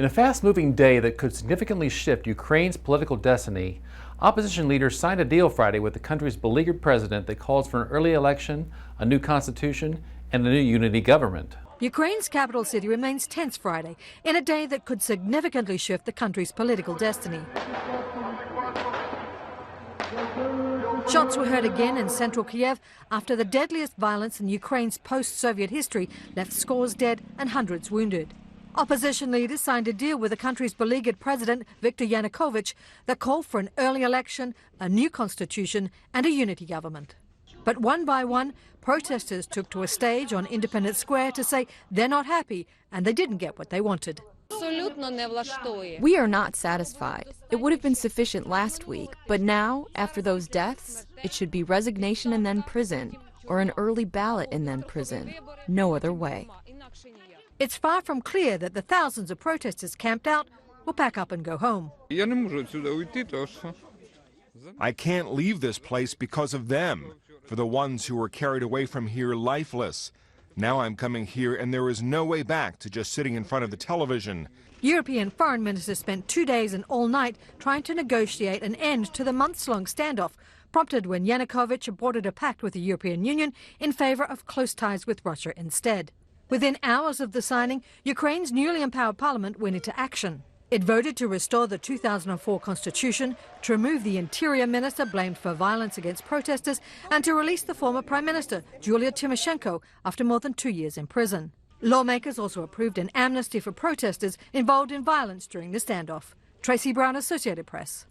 In a fast-moving day that could significantly shift Ukraine's political destiny, opposition leaders signed a deal Friday with the country's beleaguered president that calls for an early election, a new constitution, and a new unity government. Ukraine's capital city remains tense Friday in a day that could significantly shift the country's political destiny. Shots were heard again in central Kiev after the deadliest violence in Ukraine's post-Soviet history left scores dead and hundreds wounded. Opposition leaders signed a deal with the country's beleaguered president, Viktor Yanukovych, that called for an early election, a new constitution and a unity government. But one by one, protesters took to a stage on Independence Square to say they're not happy and they didn't get what they wanted. We are not satisfied. It would have been sufficient last week, but now, after those deaths, it should be resignation and then prison, or an early ballot and then prison. No other way. It's far from clear that the thousands of protesters camped out will pack up and go home. I can't leave this place because of them, for the ones who were carried away from here lifeless. Now I'm coming here and there is no way back to just sitting in front of the television. European foreign ministers spent 2 days and all night trying to negotiate an end to the months-long standoff, prompted when Yanukovych aborted a pact with the European Union in favor of close ties with Russia instead. Within hours of the signing, Ukraine's newly empowered parliament went into action. It voted to restore the 2004 constitution, to remove the interior minister blamed for violence against protesters, and to release the former prime minister, Yulia Tymoshenko, after more than 2 years in prison. Lawmakers also approved an amnesty for protesters involved in violence during the standoff. Tracy Brown, Associated Press.